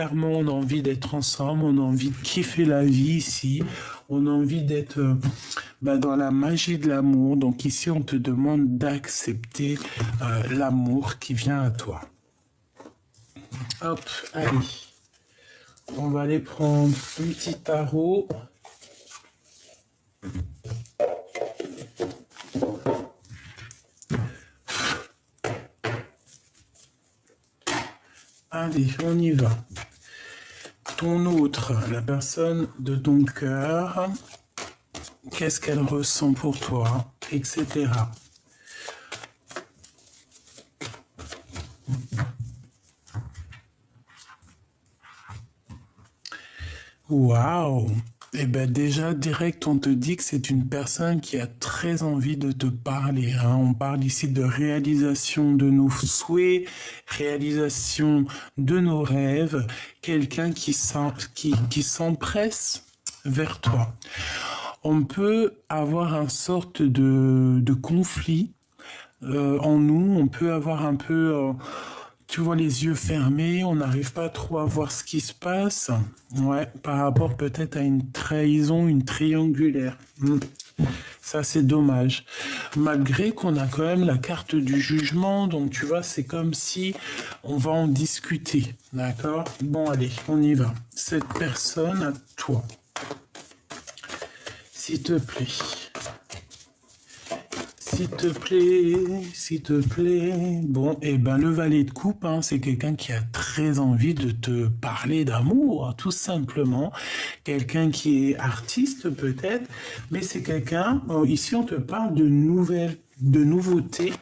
Clairement, on a envie d'être ensemble, on a envie de kiffer la vie ici, on a envie d'être dans la magie de l'amour. Donc ici, on te demande d'accepter l'amour qui vient à toi. Hop, allez. On va aller prendre un petit tarot. Allez, on y va. Ton autre, la personne de ton cœur, qu'est-ce qu'elle ressent pour toi, etc. Waouh! Eh ben déjà, direct, on te dit que c'est une personne qui a très envie de te parler, hein. On parle ici de réalisation de nos souhaits, réalisation de nos rêves, quelqu'un qui s'empresse vers toi. On peut avoir une sorte de conflit en nous, on peut avoir un peu... tu vois les yeux fermés, on n'arrive pas trop à voir ce qui se passe. Ouais, par rapport peut-être à une trahison, une triangulaire. Ça, c'est dommage. Malgré qu'on a quand même la carte du jugement, donc tu vois, c'est comme si on va en discuter. D'accord? Bon, allez, on y va. Cette personne, à toi. S'il te plaît. S'il te plaît, s'il te plaît. Bon, et ben le valet de coupe, hein, c'est quelqu'un qui a très envie de te parler d'amour, tout simplement. Quelqu'un qui est artiste peut-être, mais c'est quelqu'un, ici on te parle de nouveautés.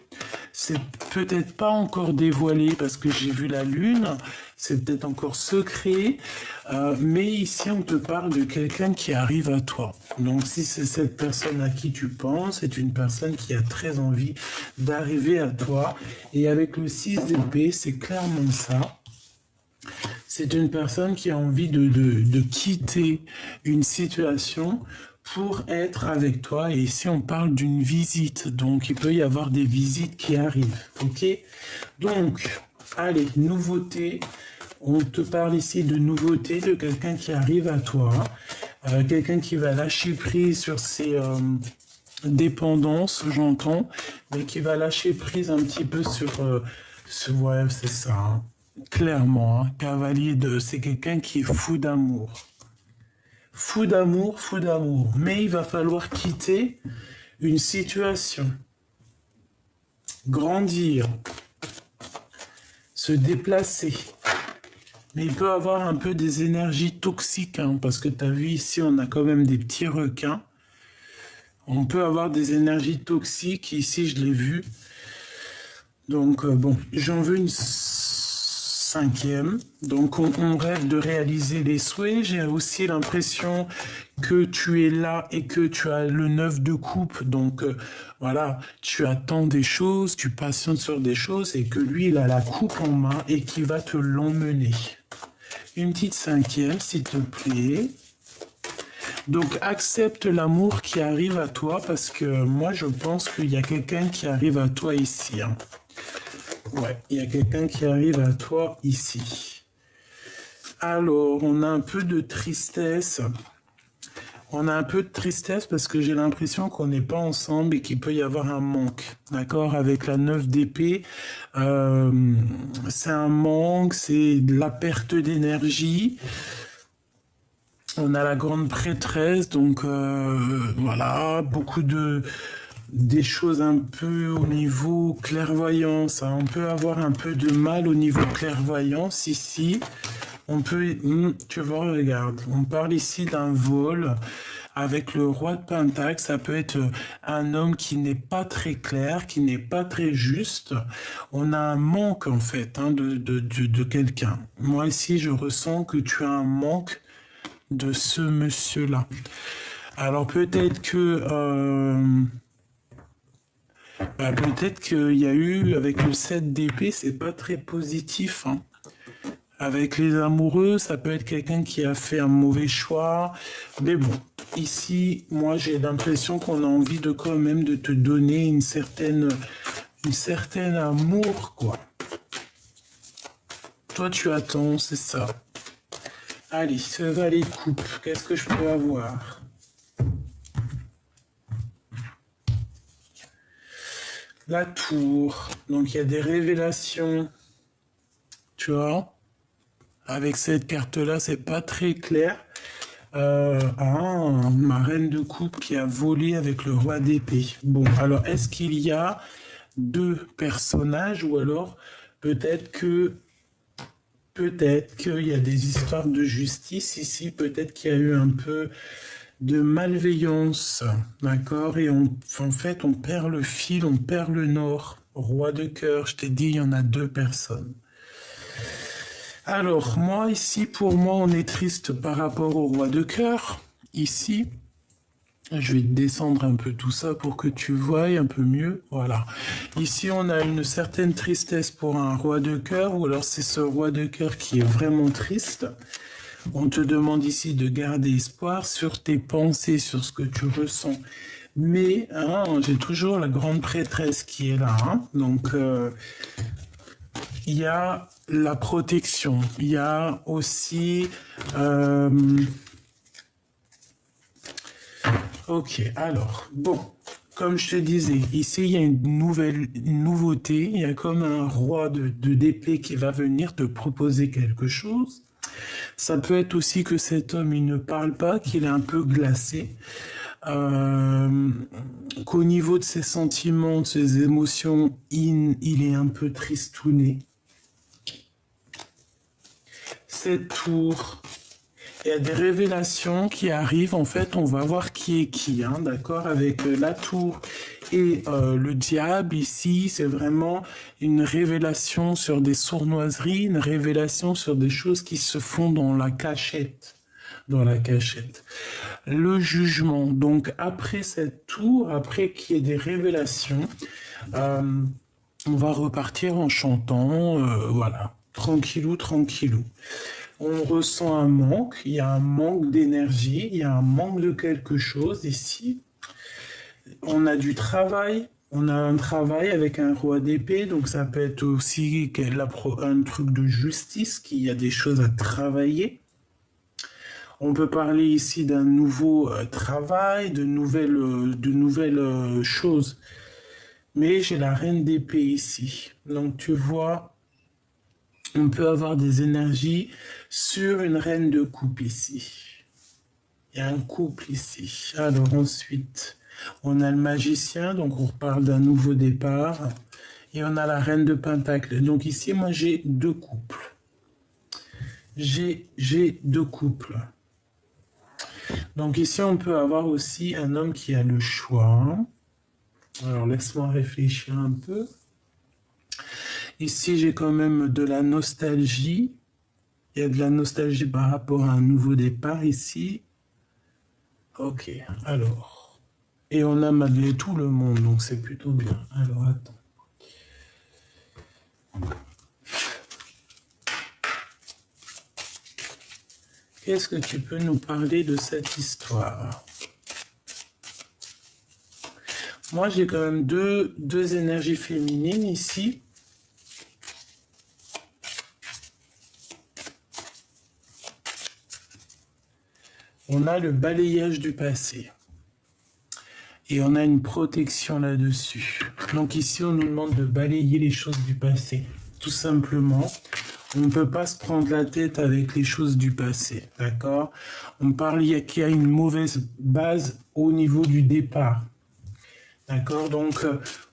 C'est peut-être pas encore dévoilé parce que j'ai vu la lune, c'est peut-être encore secret, mais ici on te parle de quelqu'un qui arrive à toi. Donc si c'est cette personne à qui tu penses, c'est une personne qui a très envie d'arriver à toi. Et avec le 6 d'épée, c'est clairement ça. C'est une personne qui a envie de quitter une situation pour être avec toi. Et ici, on parle d'une visite. Donc, il peut y avoir des visites qui arrivent. OK? Donc, allez, nouveauté. On te parle ici de nouveauté, de quelqu'un qui arrive à toi. Quelqu'un qui va lâcher prise sur ses dépendances, j'entends. Mais qui va lâcher prise un petit peu sur... ouais, c'est ça. Hein. Clairement, hein, cavalier de... C'est quelqu'un qui est fou d'amour. Fou d'amour, fou d'amour. Mais il va falloir quitter une situation. Grandir. Se déplacer. Mais il peut avoir un peu des énergies toxiques, hein, parce que tu as vu ici, on a quand même des petits requins. On peut avoir des énergies toxiques. Ici, je l'ai vu. Donc, bon, j'en veux une cinquième. Donc, on rêve de réaliser les souhaits. J'ai aussi l'impression que tu es là et que tu as le 9 de coupe. Donc, voilà, tu attends des choses, tu patientes sur des choses et que lui, il a la coupe en main et qui va te l'emmener. Une petite cinquième, s'il te plaît. Donc, accepte l'amour qui arrive à toi parce que moi, je pense qu'il y a quelqu'un qui arrive à toi ici. Hein. Ouais, il y a quelqu'un qui arrive à toi ici. Alors, on a un peu de tristesse. On a un peu de tristesse parce que j'ai l'impression qu'on n'est pas ensemble et qu'il peut y avoir un manque. D'accord? Avec la 9 d'épée, c'est un manque, c'est de la perte d'énergie. On a la grande prêtresse, donc voilà, beaucoup des choses un peu au niveau clairvoyance. Hein. On peut avoir un peu de mal au niveau clairvoyance ici. On peut, tu vois, regarde, on parle ici d'un vol avec le roi de Pentacle. Ça peut être un homme qui n'est pas très clair, qui n'est pas très juste. On a un manque en fait hein, de quelqu'un. Moi ici, je ressens que tu as un manque de ce monsieur-là. Alors peut-être que peut-être qu'il y a eu avec le 7 d'épée, c'est pas très positif. Hein. Avec les amoureux, ça peut être quelqu'un qui a fait un mauvais choix. Mais bon, ici, moi j'ai l'impression qu'on a envie de quand même de te donner une certaine amour, quoi. Toi tu attends, c'est ça. Allez, ce valet de coupe, qu'est-ce que je peux avoir? La tour, donc il y a des révélations, tu vois. Avec cette carte-là, c'est pas très clair. Ma reine de coupe qui a volé avec le roi d'épée. Bon, alors est-ce qu'il y a deux personnages ou alors peut-être qu'il y a des histoires de justice ici, peut-être qu'il y a eu un peu de malveillance, d'accord? Et en fait, on perd le fil, on perd le nord. Roi de cœur, je t'ai dit, il y en a deux personnes. Alors, moi, ici, pour moi, on est triste par rapport au roi de cœur. Ici, je vais descendre un peu tout ça pour que tu voies un peu mieux. Voilà. Ici, on a une certaine tristesse pour un roi de cœur, ou alors c'est ce roi de cœur qui est vraiment triste. On te demande ici de garder espoir sur tes pensées, sur ce que tu ressens. Mais j'ai toujours la grande prêtresse qui est là. Donc, il y a la protection. Il y a aussi... Ok, alors, bon, comme je te disais, ici, il y a une nouveauté. Il y a comme un roi d'épée qui va venir te proposer quelque chose. Ça peut être aussi que cet homme, il ne parle pas, qu'il est un peu glacé. Qu'au niveau de ses sentiments, de ses émotions, il est un peu tristouné. Cette tour, il y a des révélations qui arrivent. En fait, on va voir qui est qui, d'accord? Avec la tour et le diable, ici, c'est vraiment une révélation sur des sournoiseries, une révélation sur des choses qui se font dans la cachette. Dans la cachette. Le jugement. Donc, après cette tour, après qu'il y ait des révélations, on va repartir en chantant, voilà, tranquillou, tranquillou. On ressent un manque, il y a un manque d'énergie, il y a un manque de quelque chose ici. On a du travail, on a un travail avec un roi d'épée, donc ça peut être aussi un truc de justice, qu'il y a des choses à travailler. On peut parler ici d'un nouveau travail, de nouvelles choses. Mais j'ai la reine d'épée ici. Donc tu vois, on peut avoir des énergies sur une reine de coupe ici. Il y a un couple ici. Alors ensuite, on a le magicien, donc on parle d'un nouveau départ. Et on a la reine de pentacle. Donc ici, moi j'ai deux couples. J'ai deux couples. Donc ici, on peut avoir aussi un homme qui a le choix. Alors, laisse-moi réfléchir un peu. Ici, j'ai quand même de la nostalgie. Il y a de la nostalgie par rapport à un nouveau départ ici. Ok, alors. Et on a malgré tout le monde, donc c'est plutôt bien. Alors, attends. Qu'est-ce que tu peux nous parler de cette histoire? Moi, j'ai quand même deux énergies féminines ici. On a le balayage du passé. Et on a une protection là-dessus. Donc ici, on nous demande de balayer les choses du passé. Tout simplement. On ne peut pas se prendre la tête avec les choses du passé, d'accord? On parle qu'il y a une mauvaise base au niveau du départ, d'accord? Donc,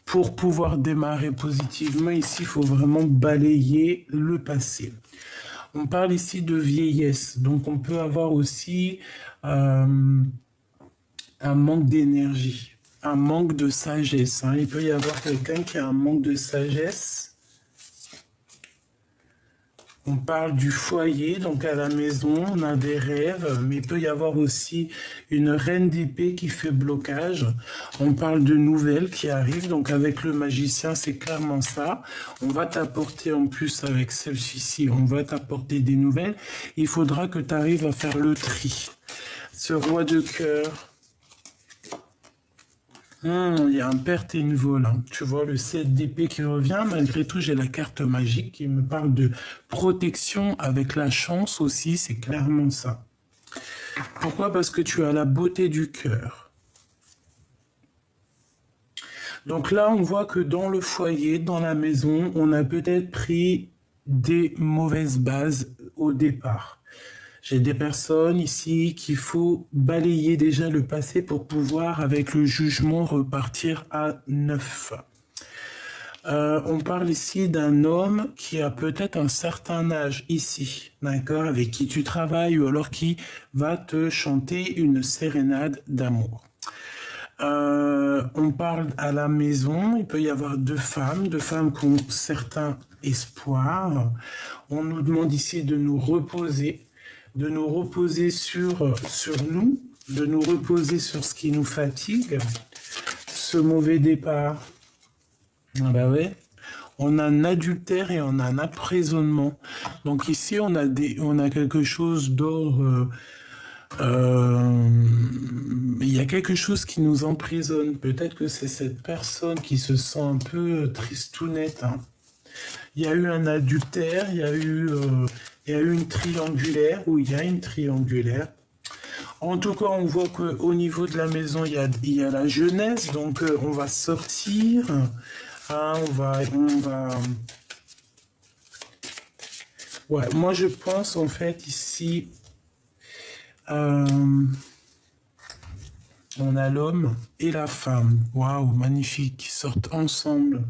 pour pouvoir démarrer positivement, ici, il faut vraiment balayer le passé. On parle ici de vieillesse, donc on peut avoir aussi un manque d'énergie, un manque de sagesse. Il peut y avoir quelqu'un qui a un manque de sagesse. On parle du foyer, donc à la maison, on a des rêves, mais il peut y avoir aussi une reine d'épée qui fait blocage. On parle de nouvelles qui arrivent, donc avec le magicien, c'est clairement ça. On va t'apporter en plus avec celle-ci, on va t'apporter des nouvelles. Il faudra que tu arrives à faire le tri. Ce roi de cœur, Il y a un perte et une vol, hein. Tu vois le 7 d'épée qui revient. Malgré tout, j'ai la carte magique qui me parle de protection avec la chance aussi. C'est clairement ça. Pourquoi? Parce que tu as la beauté du cœur. Donc là, on voit que dans le foyer, dans la maison, on a peut-être pris des mauvaises bases au départ. J'ai des personnes ici qu'il faut balayer déjà le passé pour pouvoir, avec le jugement, repartir à neuf. On parle ici d'un homme qui a peut-être un certain âge ici, d'accord, avec qui tu travailles ou alors qui va te chanter une sérénade d'amour. On parle à la maison, il peut y avoir deux femmes qui ont certains espoirs. On nous demande ici de nous reposer sur nous, de nous reposer sur ce qui nous fatigue. Ce mauvais départ, ah bah ouais, on a un adultère et on a un emprisonnement. Donc ici, on a quelque chose d'ordre. Il y a quelque chose qui nous emprisonne. Peut-être que c'est cette personne qui se sent un peu tristounette, hein. Il y a eu un adultère, il y a eu une triangulaire, ou il y a une triangulaire. En tout cas, on voit qu'au niveau de la maison, il y a la jeunesse, donc on va sortir, hein, Ouais, moi je pense en fait ici, euh, on a l'homme et la femme. Waouh, magnifique, qui sortent ensemble.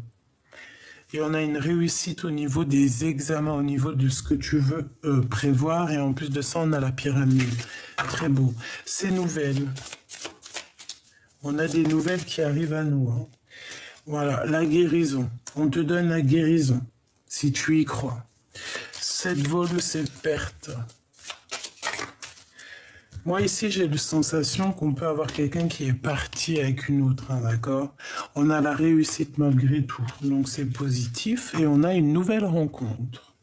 Et on a une réussite au niveau des examens, au niveau de ce que tu veux prévoir. Et en plus de ça, on a la pyramide. Très beau. Ces nouvelles. On a des nouvelles qui arrivent à nous, hein. Voilà, la guérison. On te donne la guérison, si tu y crois. Cette vol, cette perte. Moi, ici, j'ai la sensation qu'on peut avoir quelqu'un qui est parti avec une autre, hein, d'accord? On a la réussite malgré tout, donc c'est positif, et on a une nouvelle rencontre.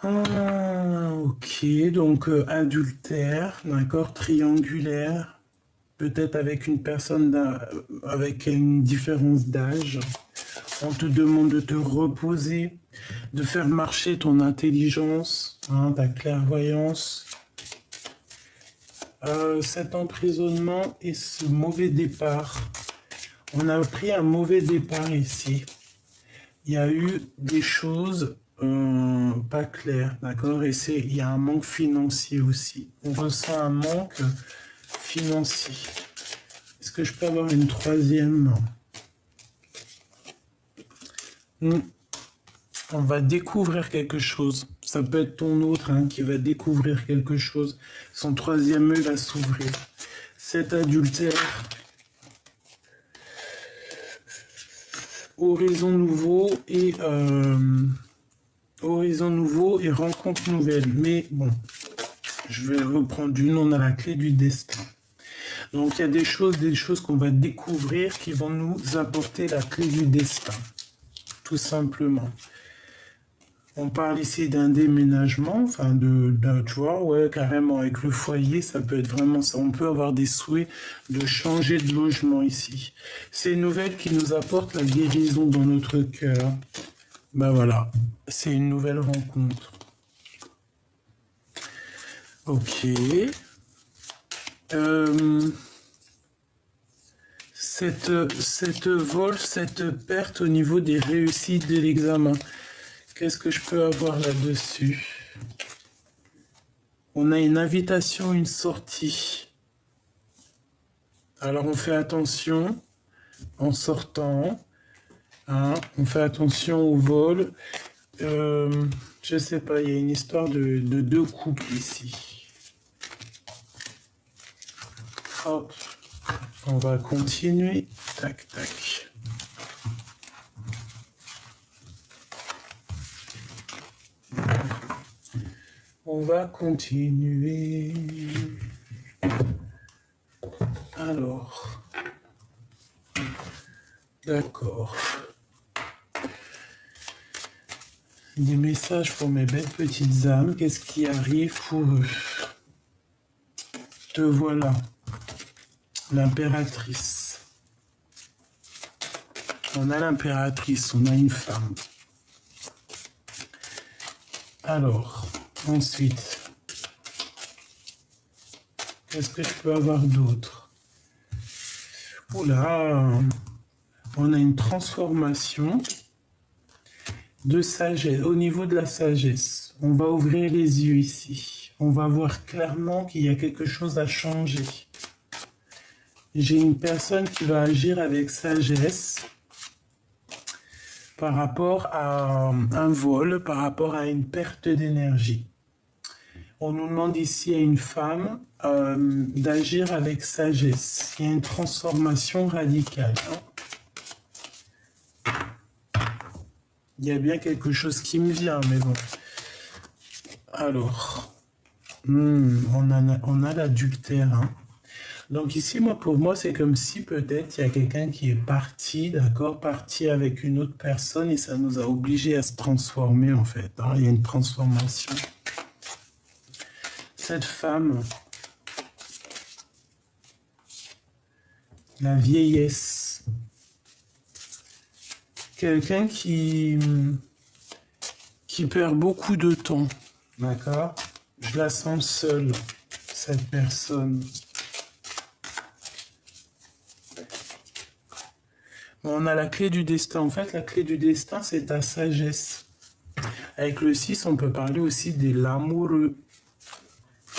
Ok, donc adultère, d'accord, triangulaire, peut-être avec une personne avec une différence d'âge. On te demande de te reposer, de faire marcher ton intelligence, hein, ta clairvoyance. Cet emprisonnement et ce mauvais départ. On a pris un mauvais départ ici. Il y a eu des choses pas claires, d'accord? Et il y a un manque financier aussi. On ressent un manque financier. Est-ce que je peux avoir une troisième? On va découvrir quelque chose. Ça peut être ton autre, hein, qui va découvrir quelque chose. Son troisième œil va s'ouvrir. Cet adultère. Horizon nouveau et rencontre nouvelle. Mais bon, je vais reprendre une. On a la clé du destin. Donc il y a des choses qu'on va découvrir qui vont nous apporter la clé du destin. Tout simplement. On parle ici d'un déménagement, enfin tu vois, ouais, carrément, avec le foyer, ça peut être vraiment ça. On peut avoir des souhaits de changer de logement ici. C'est une nouvelle qui nous apporte la guérison dans notre cœur. Ben voilà, c'est une nouvelle rencontre. Ok. Cette vol, cette perte au niveau des réussites de l'examen. Qu'est-ce que je peux avoir là-dessus? On a une invitation, une sortie. Alors on fait attention en sortant. Hein, on fait attention au vol. Je sais pas, il y a une histoire de deux couples ici. Hop. On va continuer. Tac, tac. On va continuer. Alors. D'accord. Des messages pour mes belles petites âmes. Qu'est-ce qui arrive pour eux? Te voilà. l'impératrice. On a l'impératrice, on a une femme. Alors, ensuite, qu'est-ce que je peux avoir d'autre? Oula, on a une transformation de sagesse. Au niveau de la sagesse, on va ouvrir les yeux ici. On va voir clairement qu'il y a quelque chose à changer. J'ai une personne qui va agir avec sagesse par rapport à un vol, par rapport à une perte d'énergie. On nous demande ici à une femme d'agir avec sagesse. Il y a une transformation radicale. Il y a bien quelque chose qui me vient, mais bon. Alors, on a l'adultère. Hein. Donc ici, pour moi, c'est comme si peut-être il y a quelqu'un qui est parti, d'accord, parti avec une autre personne et ça nous a obligés à se transformer en fait. Hein. Il y a une transformation. Cette femme, la vieillesse, quelqu'un qui perd beaucoup de temps, d'accord? Je la sens seule, cette personne. On a la clé du destin. En fait, la clé du destin, c'est ta sagesse. Avec le 6, on peut parler aussi de l'amoureux.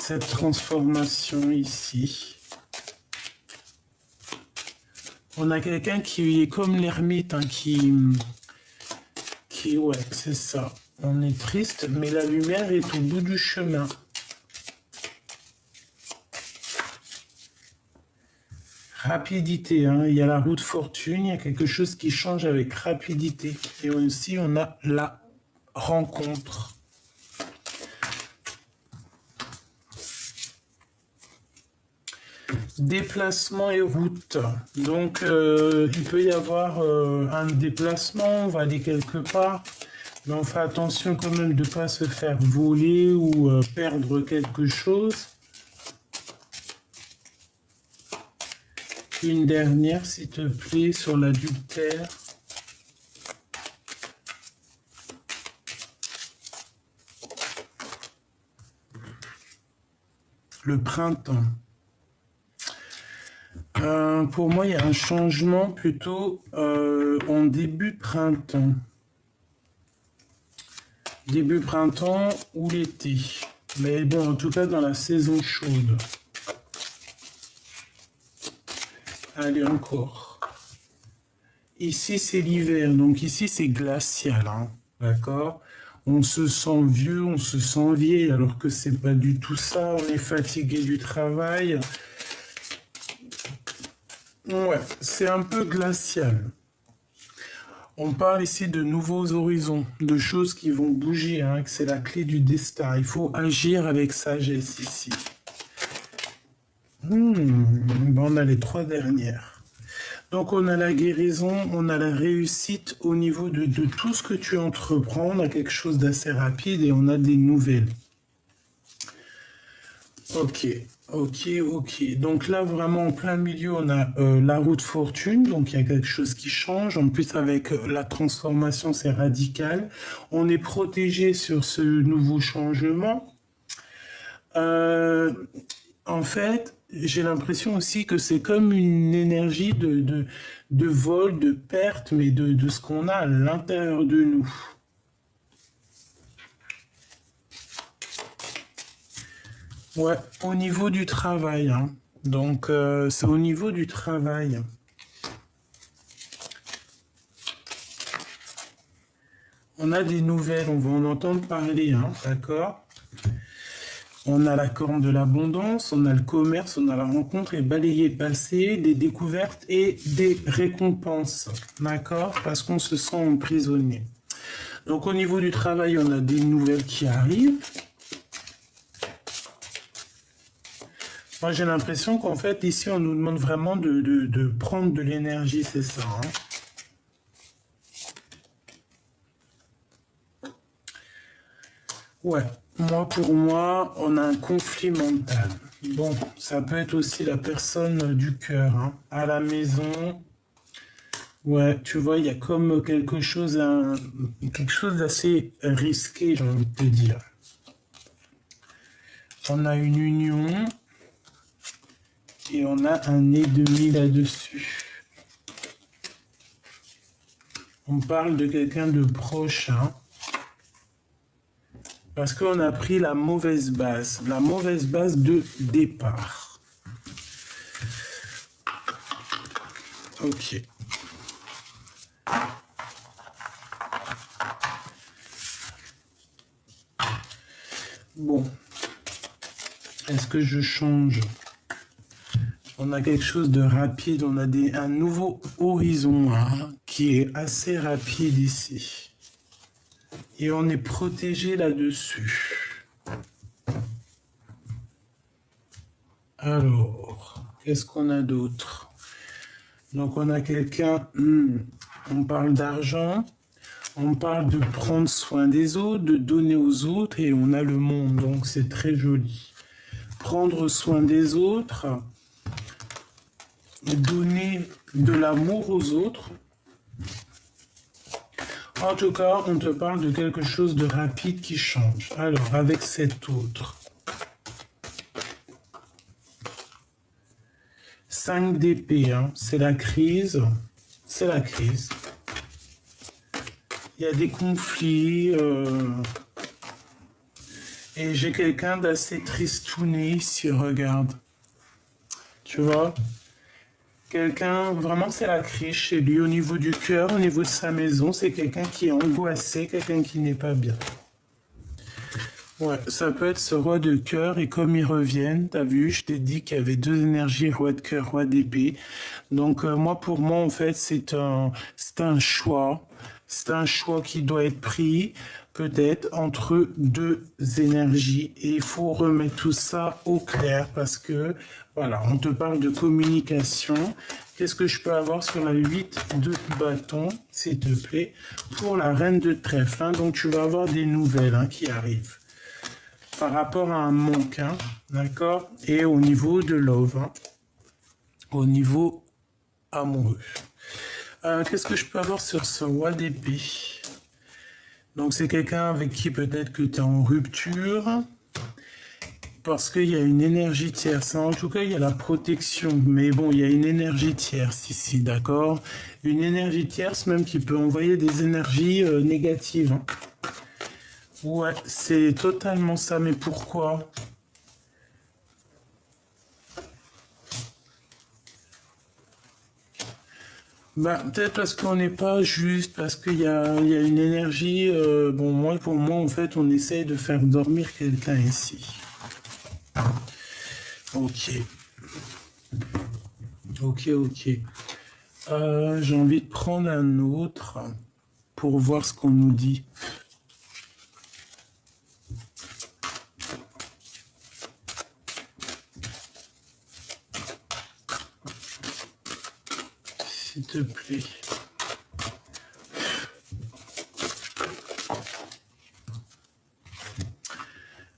Cette transformation ici. On a quelqu'un qui est comme l'ermite, hein, ouais, c'est ça. On est triste, mais la lumière est au bout du chemin. Rapidité, hein, il y a la roue de fortune, il y a quelque chose qui change avec rapidité. Et aussi, on a la rencontre. Déplacement et route. Donc, il peut y avoir un déplacement, on va aller quelque part, mais on fait attention quand même de ne pas se faire voler ou perdre quelque chose. Une dernière, s'il te plaît, sur l'adultère. Le printemps. Pour moi, il y a un changement plutôt en début printemps. Début printemps ou l'été. Mais bon, en tout cas, dans la saison chaude. Allez, encore. Ici, c'est l'hiver. Donc ici, c'est glacial. Hein, d'accord? On se sent vieux, on se sent vieille, alors que c'est pas du tout ça. On est fatigué du travail. Ouais, c'est un peu glacial. On parle ici de nouveaux horizons, de choses qui vont bouger, hein, que c'est la clé du destin. Il faut agir avec sagesse ici. On a les 3 dernières. Donc on a la guérison, on a la réussite au niveau de tout ce que tu entreprends. On a quelque chose d'assez rapide et on a des nouvelles. Ok. Donc là, vraiment, en plein milieu, on a la roue de fortune. Donc, il y a quelque chose qui change. En plus, avec la transformation, c'est radical. On est protégé sur ce nouveau changement. En fait, j'ai l'impression aussi que c'est comme une énergie de vol, de perte, mais de ce qu'on a à l'intérieur de nous. Ouais, au niveau du travail. Hein. Donc, c'est au niveau du travail. On a des nouvelles, on va en entendre parler, hein, d'accord? On a la corne de l'abondance, on a le commerce, on a la rencontre et balayer passé, des découvertes et des récompenses, d'accord? Parce qu'on se sent emprisonné. Donc, au niveau du travail, on a des nouvelles qui arrivent. Moi, j'ai l'impression qu'en fait, ici, on nous demande vraiment de prendre de l'énergie, c'est ça. Hein. Ouais, pour moi, on a un conflit mental. Bon, ça peut être aussi la personne du cœur, hein. À la maison, ouais, tu vois, il y a comme quelque chose d'assez risqué, j'ai envie de te dire. On a une union et on a un ennemi là-dessus. On parle de quelqu'un de proche, hein, parce qu'on a pris la mauvaise base de départ. Ok. Bon. Est-ce que je change? On a quelque chose de rapide, on a un nouveau horizon, hein, qui est assez rapide ici. Et on est protégé là-dessus. Alors, qu'est-ce qu'on a d'autre? Donc on a quelqu'un, on parle d'argent, on parle de prendre soin des autres, de donner aux autres, et on a le monde, donc c'est très joli. Prendre soin des autres, donner de l'amour aux autres. En tout cas, on te parle de quelque chose de rapide qui change. Alors, avec cet autre. 5 d'épée, hein, c'est la crise. C'est la crise. Il y a des conflits. Et j'ai quelqu'un d'assez tristouné ici, regarde. Tu vois? Quelqu'un, vraiment c'est la crise chez lui au niveau du cœur, au niveau de sa maison. C'est quelqu'un qui est angoissé, quelqu'un qui n'est pas bien. Ouais, ça peut être ce roi de cœur et comme ils reviennent, t'as vu, je t'ai dit qu'il y avait deux énergies, roi de cœur, roi d'épée. Donc pour moi en fait c'est un choix. C'est un choix qui doit être pris peut-être entre deux énergies et il faut remettre tout ça au clair parce que voilà, on te parle de communication. Qu'est-ce que je peux avoir sur la 8 de bâton, s'il te plaît, pour la reine de trèfle, hein. Donc tu vas avoir des nouvelles, hein, qui arrivent par rapport à un manque, hein, d'accord? Et au niveau de love, hein, au niveau amoureux. Qu'est-ce que je peux avoir sur ce roi d'épée? Donc c'est quelqu'un avec qui peut-être que tu es en rupture, parce qu'il y a une énergie tierce. En tout cas, il y a la protection, mais bon, il y a une énergie tierce ici, d'accord? Une énergie tierce même qui peut envoyer des énergies négatives, hein. Ouais, c'est totalement ça, mais pourquoi? Bah, peut-être parce qu'on n'est pas juste, parce qu'il y a une énergie. Bon, pour moi, en fait, on essaye de faire dormir quelqu'un ici. Ok. Ok. J'ai envie de prendre un autre pour voir ce qu'on nous dit. S'il te plaît.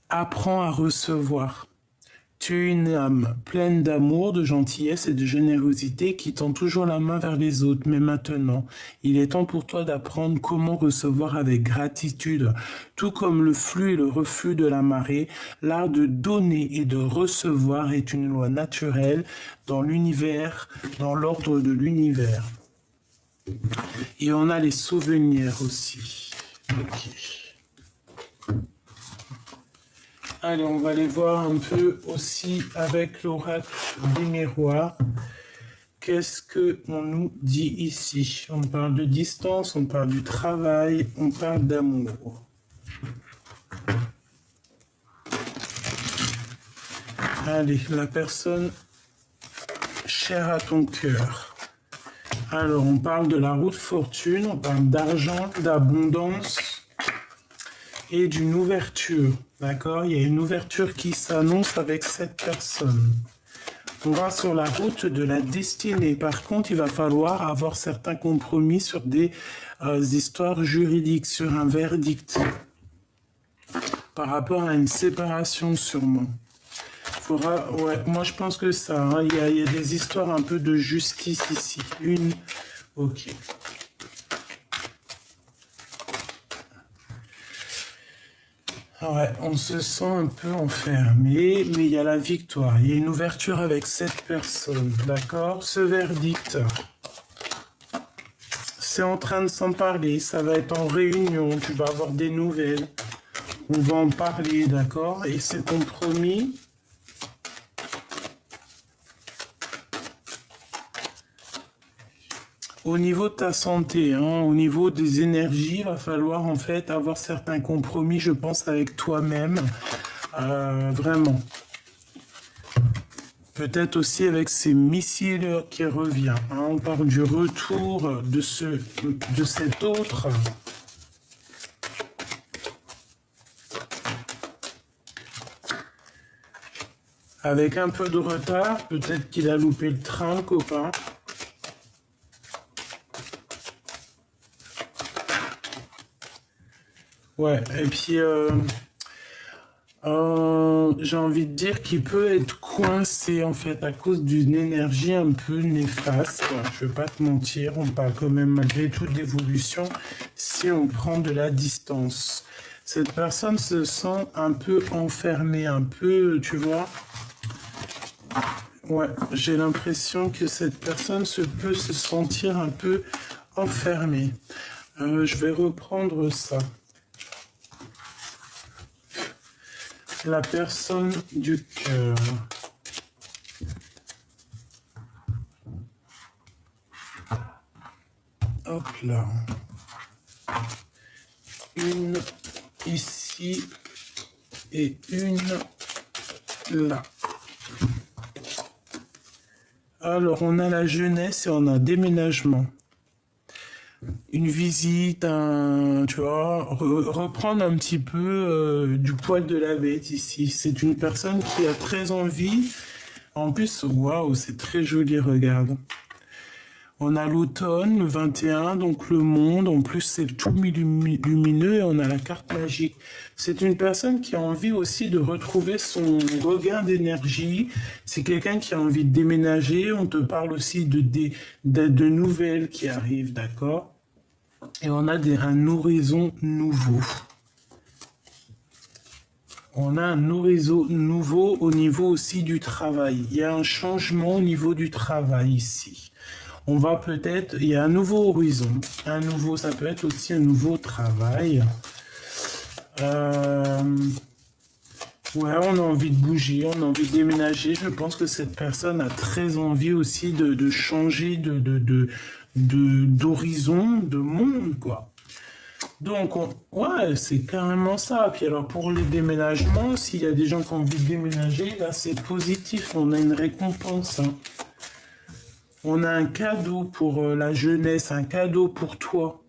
Apprends à recevoir. Tu es une âme pleine d'amour, de gentillesse et de générosité qui tend toujours la main vers les autres. Mais maintenant, il est temps pour toi d'apprendre comment recevoir avec gratitude. Tout comme le flux et le reflux de la marée, l'art de donner et de recevoir est une loi naturelle dans l'univers, dans l'ordre de l'univers. Et on a les souvenirs aussi. Ok. Allez, on va aller voir un peu aussi avec l'oracle des miroirs. Qu'est-ce qu'on nous dit ici? On parle de distance, on parle du travail, on parle d'amour. Allez, la personne chère à ton cœur. Alors, on parle de la route fortune, on parle d'argent, d'abondance et d'une ouverture. D'accord? Il y a une ouverture qui s'annonce avec cette personne. On va sur la route de la destinée. Par contre, il va falloir avoir certains compromis sur des histoires juridiques, sur un verdict. par rapport à une séparation sûrement. Faudra, ouais, moi je pense que ça, hein, il y a des histoires un peu de justice ici. Une, ok. Ouais, on se sent un peu enfermé, mais il y a la victoire. Il y a une ouverture avec cette personne, d'accord? Ce verdict, c'est en train de s'en parler. Ça va être en réunion, tu vas avoir des nouvelles. On va en parler, d'accord? Et c'est compromis. Au niveau de ta santé, hein, au niveau des énergies, il va falloir en fait avoir certains compromis, je pense, avec toi-même. Vraiment. Peut-être aussi avec ces missiles qui revient. Hein. On parle du retour de cet autre. Avec un peu de retard, peut-être qu'il a loupé le train, le copain. Ouais, et puis j'ai envie de dire qu'il peut être coincé en fait à cause d'une énergie un peu néfaste. Je vais pas te mentir, on parle quand même malgré tout d'évolution si on prend de la distance. Cette personne se sent un peu enfermée, un peu, tu vois. Ouais, j'ai l'impression que cette personne peut se sentir un peu enfermée. Je vais reprendre ça. La personne du cœur. Hop là. Une ici et une là. Alors, on a la jeunesse et on a déménagement. Une visite, tu vois, reprendre un petit peu du poil de la bête ici. C'est une personne qui a très envie. En plus, waouh, c'est très joli, regarde. On a l'automne, le 21, donc le monde. En plus, c'est tout lumineux et on a la carte magique. C'est une personne qui a envie aussi de retrouver son regain d'énergie. C'est quelqu'un qui a envie de déménager. On te parle aussi de nouvelles qui arrivent, d'accord? Et on a un horizon nouveau. On a un horizon nouveau au niveau aussi du travail. Il y a un changement au niveau du travail ici. On va peut-être, il y a un nouveau horizon. Un nouveau, ça peut être aussi un nouveau travail. Ouais, on a envie de bouger, on a envie de déménager. Je pense que cette personne a très envie aussi de changer d'horizon, de monde, quoi. Donc, ouais, c'est carrément ça. Puis alors, pour les déménagements, s'il y a des gens qui ont envie de déménager, là, c'est positif. On a une récompense. Hein. On a un cadeau pour la jeunesse, un cadeau pour toi.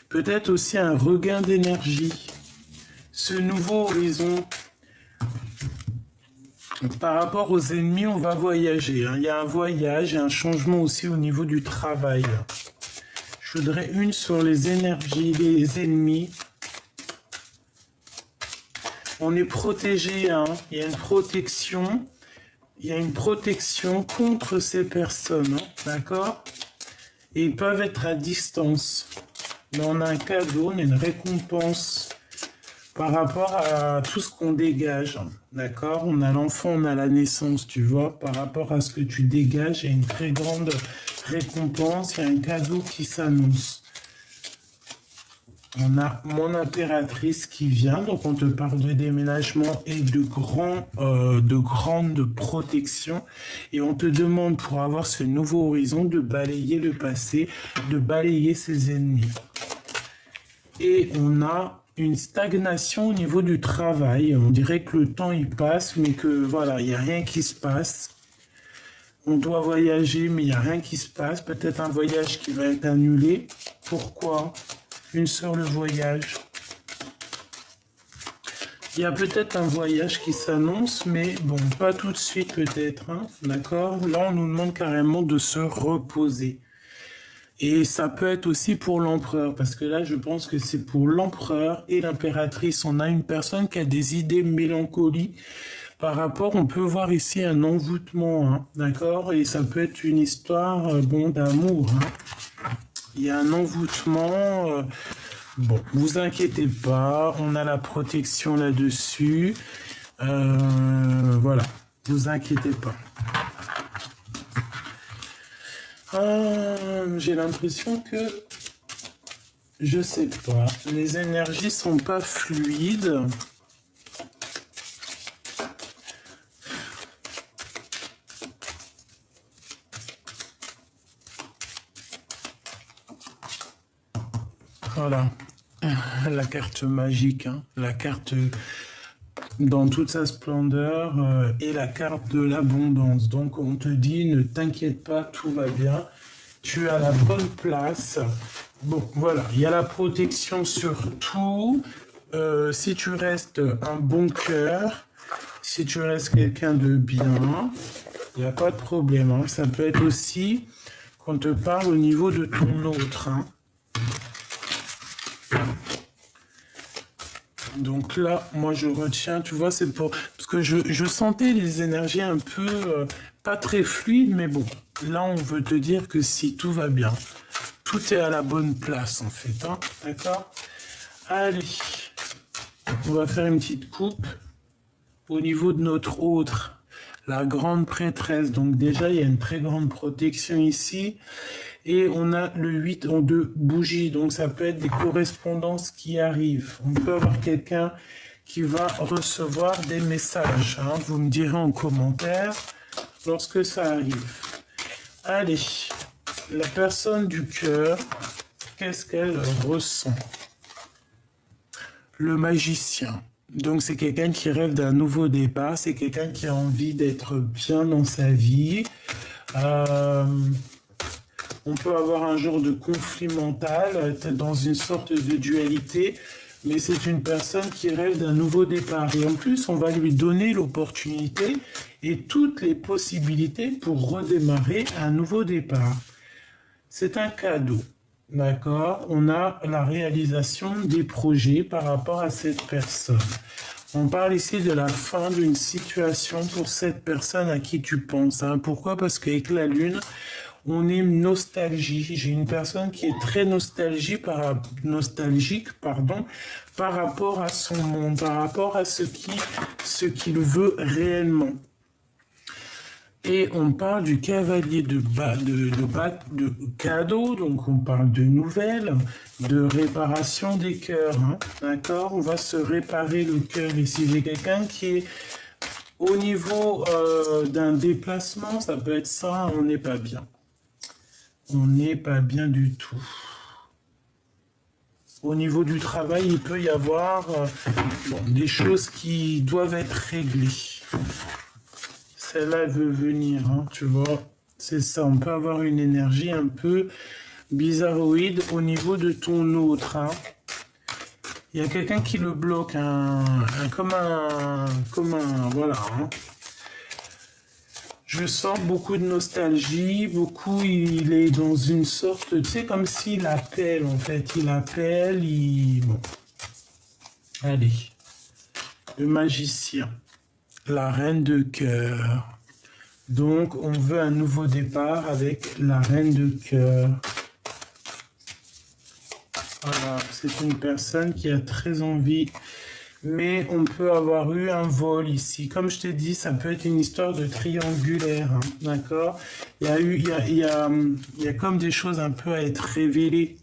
Peut-être aussi un regain d'énergie. Ce nouveau horizon. Par rapport aux ennemis, on va voyager. Hein. Il y a un voyage et un changement aussi au niveau du travail. Je voudrais une sur les énergies, les ennemis. On est protégé, hein. Il y a une protection. Il y a une protection contre ces personnes, hein. D'accord? Et ils peuvent être à distance. Mais on a un cadeau, on a une récompense par rapport à tout ce qu'on dégage. D'accord? On a l'enfant, on a la naissance, tu vois. Par rapport à ce que tu dégages, il y a une très grande récompense, il y a un cadeau qui s'annonce. On a mon impératrice qui vient, donc on te parle de déménagement et de grande protection. Et on te demande pour avoir ce nouveau horizon de balayer le passé, de balayer ses ennemis. Et on a une stagnation au niveau du travail. On dirait que le temps il passe, mais que voilà, il n'y a rien qui se passe. On doit voyager, mais il n'y a rien qui se passe. Peut-être un voyage qui va être annulé. Pourquoi? Une sur le voyage. Il y a peut-être un voyage qui s'annonce, mais bon, pas tout de suite peut-être. Hein, d'accord? Là, on nous demande carrément de se reposer. Et ça peut être aussi pour l'empereur, parce que là, je pense que c'est pour l'empereur et l'impératrice. On a une personne qui a des idées mélancoliques par rapport, on peut voir ici un envoûtement, hein, d'accord? Et ça peut être une histoire, bon, d'amour, hein. Il y a un envoûtement, bon, vous inquiétez pas, on a la protection là-dessus. Voilà, vous inquiétez pas. J'ai l'impression que, je sais pas, les énergies sont pas fluides. Voilà, la carte magique, hein, la carte dans toute sa splendeur et la carte de l'abondance. Donc on te dit, ne t'inquiète pas, tout va bien, tu as la bonne place. Bon, voilà, il y a la protection sur tout. Si tu restes un bon cœur, si tu restes quelqu'un de bien, il n'y a pas de problème, hein. Ça peut être aussi qu'on te parle au niveau de ton autre, hein. Donc là, moi je retiens, tu vois, c'est pour... Parce que je sentais les énergies un peu pas très fluides, mais bon, là on veut te dire que si tout va bien, tout est à la bonne place en fait, hein, d'accord? Allez, on va faire une petite coupe au niveau de notre autre, la grande prêtresse. Donc déjà, il y a une très grande protection ici. Et on a le 8 en 2 bougies, donc ça peut être des correspondances qui arrivent. On peut avoir quelqu'un qui va recevoir des messages, hein. Vous me direz en commentaire lorsque ça arrive. Allez, la personne du cœur, qu'est-ce qu'elle ressent? Le magicien. Donc c'est quelqu'un qui rêve d'un nouveau départ, c'est quelqu'un qui a envie d'être bien dans sa vie. On peut avoir un genre de conflit mental, être dans une sorte de dualité, mais c'est une personne qui rêve d'un nouveau départ. Et en plus, on va lui donner l'opportunité et toutes les possibilités pour redémarrer un nouveau départ. C'est un cadeau, d'accord? On a la réalisation des projets par rapport à cette personne. On parle ici de la fin d'une situation pour cette personne à qui tu penses, hein. Pourquoi? Parce qu'avec la Lune, on est nostalgie. J'ai une personne qui est très nostalgique, par rapport à son monde, par rapport à ce qu'il veut réellement. Et on parle du cavalier de cadeaux, donc on parle de nouvelles, de réparation des cœurs, hein, d'accord? On va se réparer le cœur ici. J'ai quelqu'un qui est au niveau d'un déplacement, ça peut être ça, on n'est pas bien. On n'est pas bien du tout. Au niveau du travail, il peut y avoir des choses qui doivent être réglées. Celle-là, elle veut venir, hein, tu vois. C'est ça, on peut avoir une énergie un peu bizarroïde au niveau de ton autre, hein. Il y a quelqu'un qui le bloque, comme un, voilà, hein. Je sens beaucoup de nostalgie, il est dans une sorte, tu sais, comme s'il appelle, en fait. Il appelle, bon. Allez. Le magicien. La reine de cœur. Donc, on veut un nouveau départ avec la reine de cœur. Voilà, c'est une personne qui a très envie... Mais on peut avoir eu un vol ici. Comme je t'ai dit, ça peut être une histoire de triangulaire, hein, d'accord? Il y a comme des choses un peu à être révélées.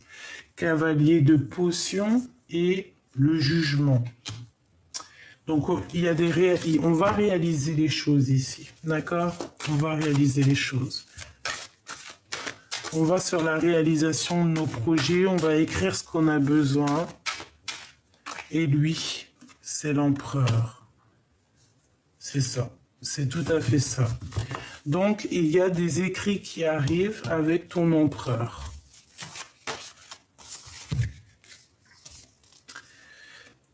Cavalier de potion et le jugement. Donc, on va réaliser les choses ici, d'accord? On va réaliser les choses. On va sur la réalisation de nos projets, on va écrire ce qu'on a besoin. Et lui... c'est l'empereur. C'est ça. C'est tout à fait ça. Donc, il y a des écrits qui arrivent avec ton empereur.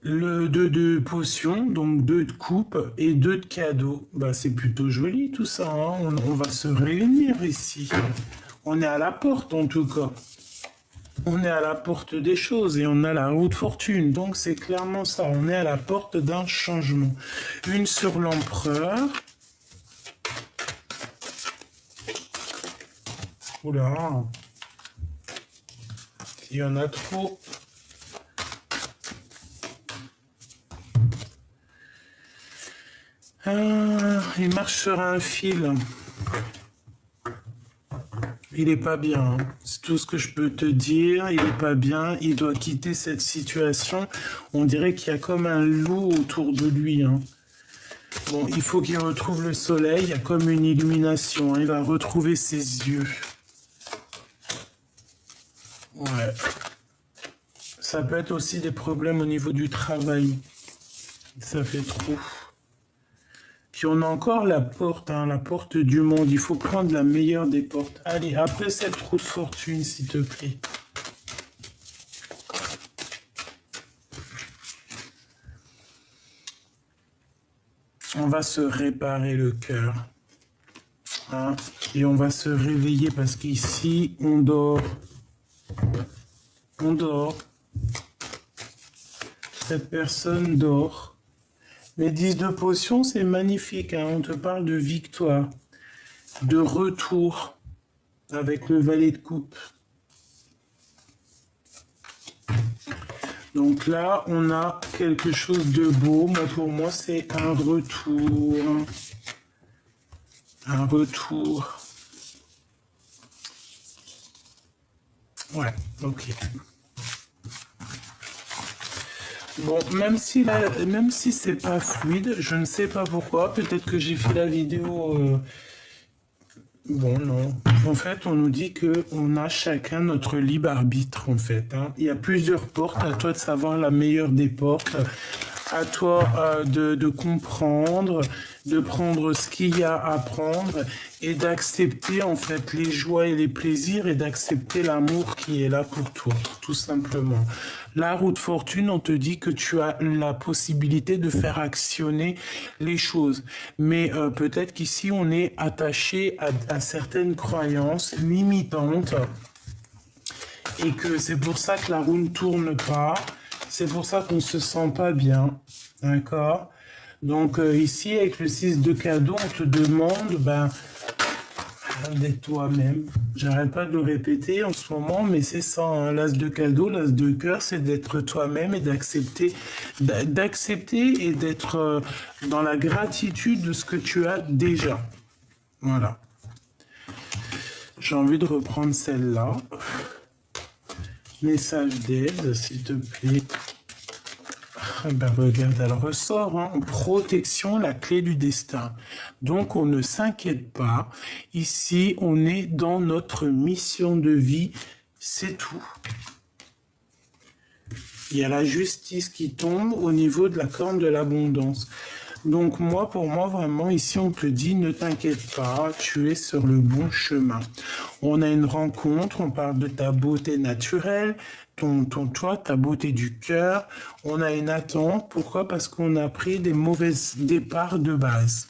Le 2 de potions, donc 2 de coupe et 2 de cadeaux. Bah, c'est plutôt joli tout ça, hein. On va se réunir ici. On est à la porte en tout cas. On est à la porte des choses et on a la roue de fortune. Donc c'est clairement ça. On est à la porte d'un changement. Une sur l'empereur. Oula. Il y en a trop. Il marche sur un fil. Il est pas bien, hein. C'est tout ce que je peux te dire. Il est pas bien. Il doit quitter cette situation. On dirait qu'il y a comme un loup autour de lui, hein. Bon, il faut qu'il retrouve le soleil. Il y a comme une illumination, hein. Il va retrouver ses yeux. Ouais. Ça peut être aussi des problèmes au niveau du travail. Ça fait trop. Puis on a encore la porte, hein, la porte du monde. Il faut prendre la meilleure des portes. Allez, après cette roue de fortune, s'il te plaît. On va se réparer le cœur. Hein, et on va se réveiller parce qu'ici, on dort. On dort. Cette personne dort. Les 10 de potions, c'est magnifique, hein. On te parle de victoire, de retour avec le valet de coupe. Donc là, on a quelque chose de beau. Moi, pour moi, c'est un retour. Un retour. Ouais, ok. Bon, même si c'est pas fluide, je ne sais pas pourquoi. Peut-être que j'ai fait la vidéo. Bon, non. En fait, on nous dit que on a chacun notre libre arbitre, en fait, hein. Il y a plusieurs portes. À toi de savoir la meilleure des portes. À toi de comprendre, de prendre ce qu'il y a à prendre et d'accepter en fait les joies et les plaisirs et d'accepter l'amour qui est là pour toi, tout simplement. La roue de fortune, on te dit que tu as la possibilité de faire actionner les choses. Mais peut-être qu'ici, on est attaché à certaines croyances limitantes et que c'est pour ça que la roue ne tourne pas. C'est pour ça qu'on se sent pas bien, d'accord? Donc ici, avec le 6 de cadeau, on te demande d'être toi-même. J'arrête pas de le répéter en ce moment, mais c'est ça, hein, l'as de cadeau, l'as de cœur, c'est d'être toi-même et d'accepter et d'être dans la gratitude de ce que tu as déjà. Voilà. J'ai envie de reprendre celle-là. Message d'aide, s'il te plaît. Regarde, elle ressort, hein, protection, la clé du destin. Donc, on ne s'inquiète pas. Ici, on est dans notre mission de vie. C'est tout. Il y a la justice qui tombe au niveau de la corne de l'abondance. Donc pour moi, vraiment, ici, on te dit, ne t'inquiète pas, tu es sur le bon chemin. On a une rencontre, on parle de ta beauté naturelle, toi, ta beauté du cœur. On a une attente. Pourquoi? Parce qu'on a pris des mauvais départs de base.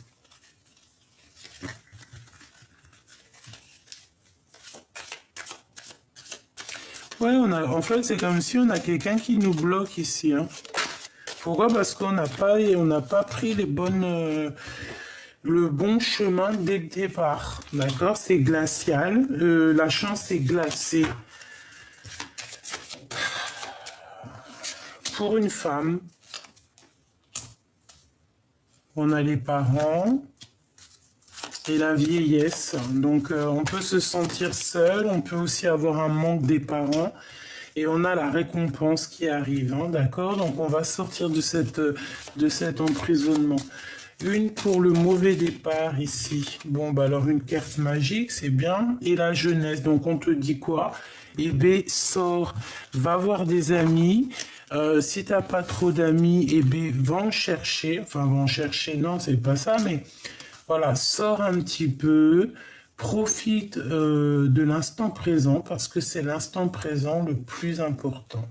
Ouais, en fait, c'est comme si on a quelqu'un qui nous bloque ici, hein. Pourquoi? Parce qu'on n'a pas pris le bon chemin dès le départ. D'accord? C'est glacial. La chance est glacée. Pour une femme, on a les parents et la vieillesse. Donc, on peut se sentir seul. On peut aussi avoir un manque des parents. Et on a la récompense qui arrive, hein, d'accord? Donc on va sortir de cet emprisonnement. Une pour le mauvais départ ici. Bon, alors une carte magique, c'est bien. Et la jeunesse, donc on te dit quoi? Eh bien, sors, va voir des amis. Si t'as pas trop d'amis, eh bien, va en chercher. Enfin, va en chercher, non, c'est pas ça, mais voilà, sors un petit peu. Profite de l'instant présent parce que c'est l'instant présent le plus important.